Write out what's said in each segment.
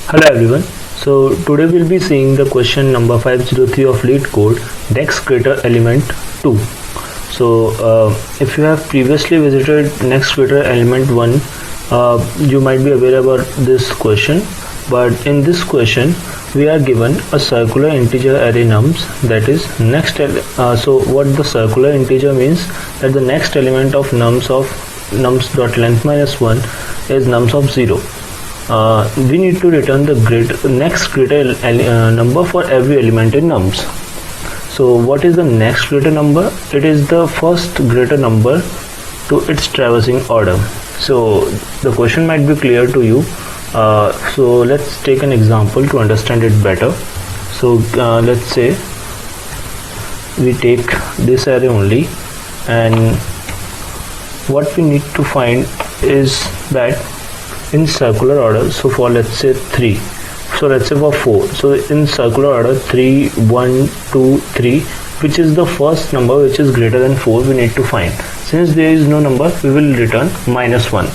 Hello everyone. So today we'll be seeing the question number 503 of lead code next greater element 2. So if you have previously visited next greater element 1, you might be aware about this question, but in this question we are given a circular integer array nums, that is next so what the circular integer means, that the next element of nums dot length minus 1 is nums of 0. We need to return the next greater number for every element in nums. So what is the next greater number? It is the first greater number to its traversing order. So the question might be clear to you. So let's take an example to understand it better. So let's say we take this array only, and what we need to find is that in circular order, so for let's say 3, so let's say for 4, so in circular order 3 1 2 3, which is the first number which is greater than 4, we need to find. Since there is no number, we will return -1.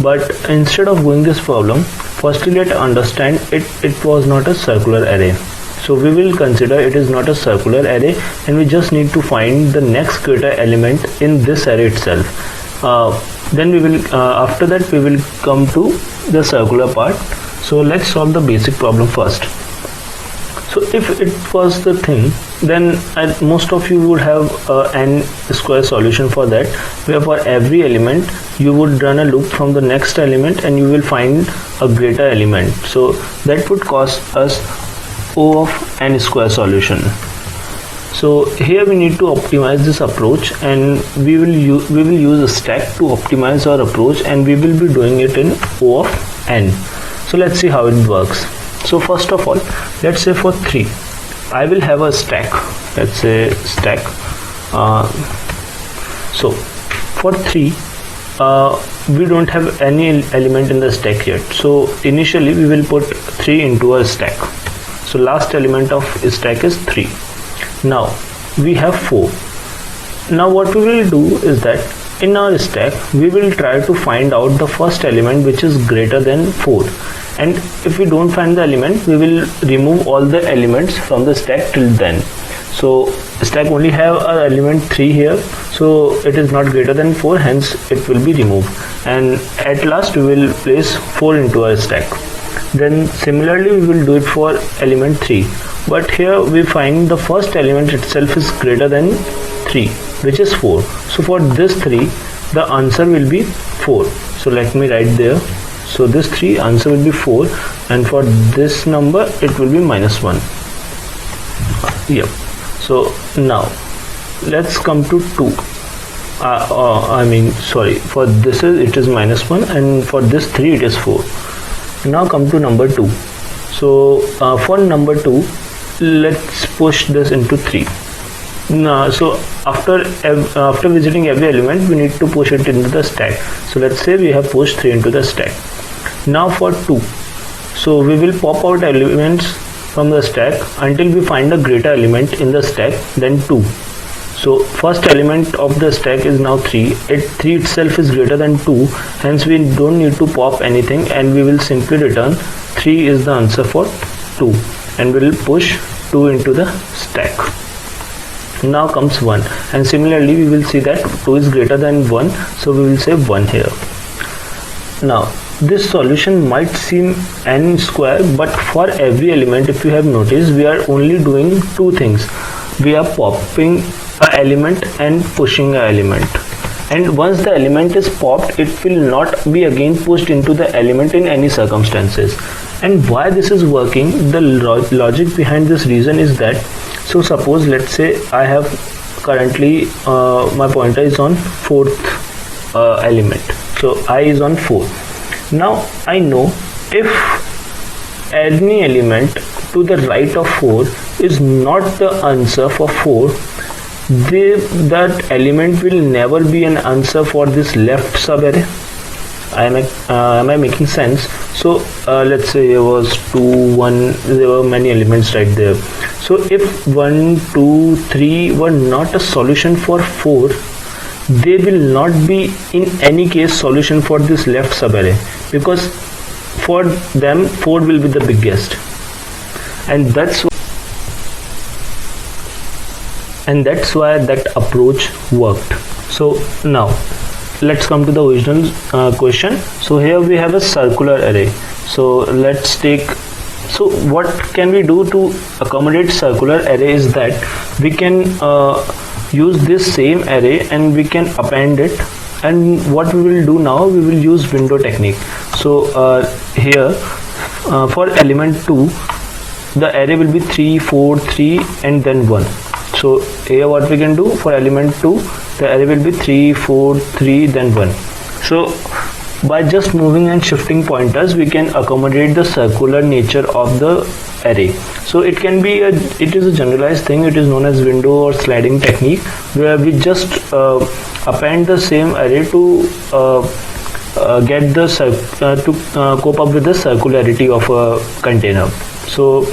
But instead of doing this problem, firstly let's understand it was not a circular array. So we will consider it is not a circular array, and we just need to find the next greater element in this array itself. Then we will after that we will come to the circular part. So let's solve the basic problem first. So if it was the thing, then most of you would have n square solution for that, where for every element you would run a loop from the next element and you will find a greater element. So that would cost us O of n square solution. So here we need to optimize this approach, and we will use a stack to optimize our approach, and we will be doing it in O of n. So let's see how it works. So first of all, let's say for 3 I will have a stack. Let's say stack. So for 3 we don't have any element in the stack yet, so initially we will put 3 into a stack. So last element of stack is 3. Now we have 4. Now what we will do is that in our stack we will try to find out the first element which is greater than 4, and if we don't find the element, we will remove all the elements from the stack till then. So stack only have an element 3 here, so it is not greater than 4, hence it will be removed, and at last we will place 4 into our stack. Then similarly we will do it for element 3, but here we find the first element itself is greater than 3, which is 4. So for this 3 the answer will be 4. So let me write there. So this 3 answer will be 4, and for this number it will be -1. Yep. So now let's come to 2. For this it is -1, and for this 3 it is 4. Now come to number 2. So for number 2, let's push this into 3. Now, so after visiting every element, we need to push it into the stack. So let's say we have pushed 3 into the stack. Now for 2, so we will pop out elements from the stack until we find a greater element in the stack than 2. So first element of the stack is now 3. 3 itself is greater than 2, hence we don't need to pop anything, and we will simply return 3 is the answer for 2, and we will push 2 into the stack. Now comes 1, and similarly we will see that 2 is greater than 1, so we will say 1 here. Now this solution might seem n square, but for every element, if you have noticed, we are only doing 2 things. We are popping an element and pushing an element, and once the element is popped, it will not be again pushed into the element in any circumstances. And why this is working, the logic behind this reason is that, so suppose let's say I have currently my pointer is on 4th element, so I is on 4. Now I know if any element to the right of 4 is not the answer for 4, that element will never be an answer for this left subarray. Am I making sense? So let's say there was 2 1, there were many elements right there. So if 1 2 3 were not a solution for 4, they will not be in any case solution for this left subarray, because for them 4 will be the biggest, and that's why that approach worked. So now let's come to the original question. So here we have a circular array. So let's take, so what can we do to accommodate circular array is that we can use this same array and we can append it, and what we will do now, we will use window technique. So here for element 2 the array will be 3, 4, 3 and then 1. So here what we can do, for element 2 the array will be 3, 4, 3 then 1. So by just moving and shifting pointers we can accommodate the circular nature of the array. So it can be it is a generalized thing. It is known as window or sliding technique, where we just append the same array to get the cope up with the circularity of a container. So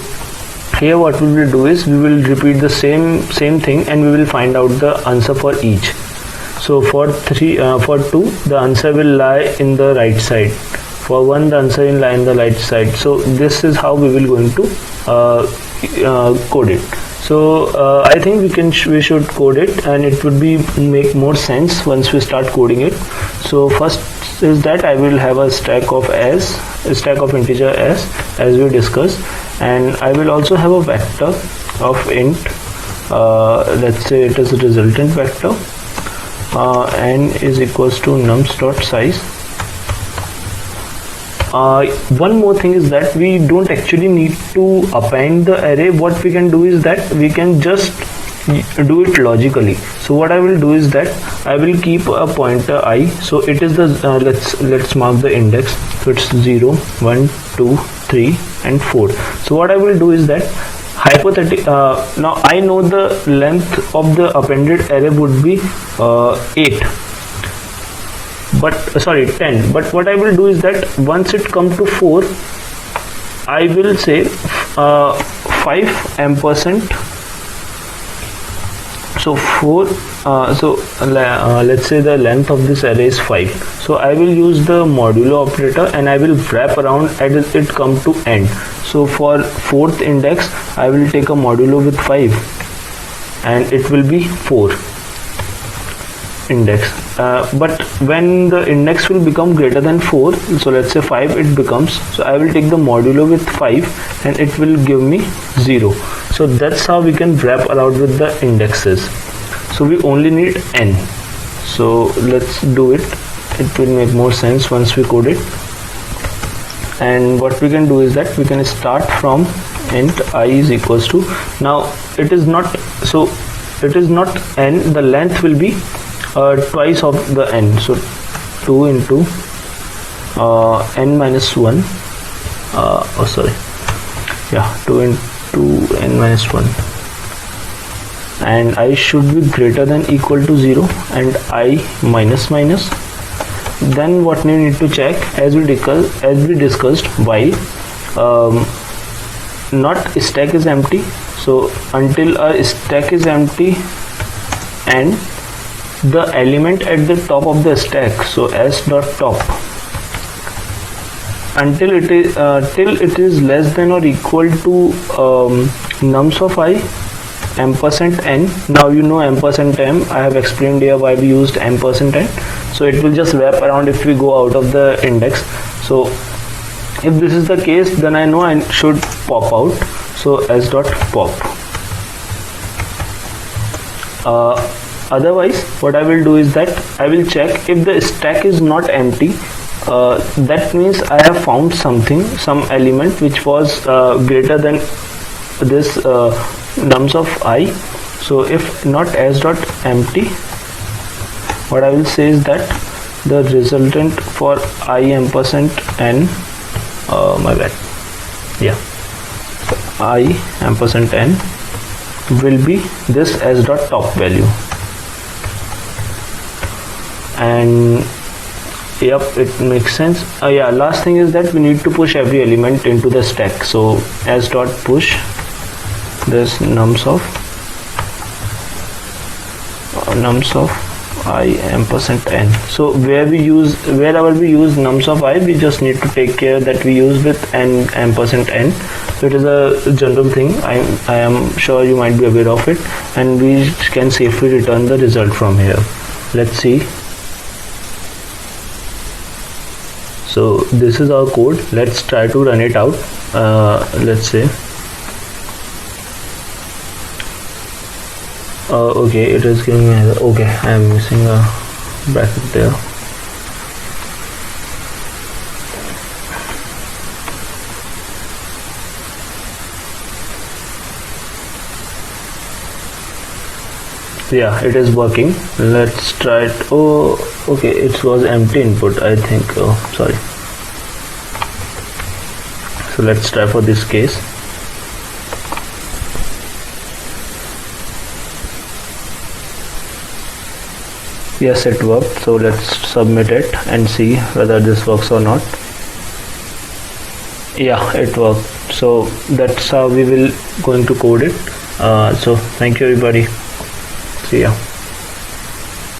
here what we will do is we will repeat the same thing and we will find out the answer for each. So for 2 the answer will lie in the right side, for 1 the answer will lie in the right side. So this is how we will going to code it. So I think we should code it, and it would make more sense once we start coding it. So first is that I will have a stack of integer s as we discussed, and I will also have a vector of int, let's say it is a resultant vector, n is equals to nums dot size. One more thing is that we don't actually need to append the array. What we can do is that we can just do it logically. So what I will do is that I will keep a pointer I. So it is the let's mark the index. So it's 0, 1, 2, 3 and 4. So what I will do is that now I know the length of the appended array would be 10, but what I will do is that once it comes to 4 I will say 5 ampersand. So 4 let's say the length of this array is 5. So I will use the modulo operator and I will wrap around as it come to end. So for 4th index I will take a modulo with 5 and it will be 4 index, but when the index will become greater than 4, so let's say 5 it becomes, so I will take the modulo with 5 and it will give me 0. So that's how we can wrap around with the indexes. So we only need n. So let's do it. It will make more sense once we code it. And what we can do is that we can start from int I is equals to, now it is not n, the length will be twice of the n. So 2 into n minus 1 2 into n minus 1, and I should be greater than equal to 0 and I minus. Then what we need to check, as we discussed while not stack is empty. So until a stack is empty and the element at the top of the stack, so s dot top, until it is till it is less than or equal to nums of I ampersand n. Now you know ampersand m. I have explained here why we used ampersand n. So it will just wrap around if we go out of the index. So if this is the case, then I know I should pop out. So s dot pop. Otherwise what I will do is that I will check if the stack is not empty. That means I have found some element which was greater than this nums of I. So if not s dot empty, what I will say is that the resultant for I ampersand n, my bad, yeah, so I ampersand n will be this s dot top value. And yep, it makes sense. Yeah, last thing is that we need to push every element into the stack. So s dot push this nums of I ampersand n. So wherever we use nums of I, we just need to take care that we use with n ampersand n. So it is a general thing. I am sure you might be aware of it, and we can safely return the result from here. Let's see. So this is our code. Let's try to run it out. Let's say okay, it is giving me okay, I am missing a bracket there. Yeah, it is working. Let's try it. Oh, okay, it was empty input, I think. Oh, sorry. So let's try for this case. Yes, it worked. So let's submit it and see whether this works or not. Yeah, it worked. So that's how we will going to code it. So thank you everybody. See ya.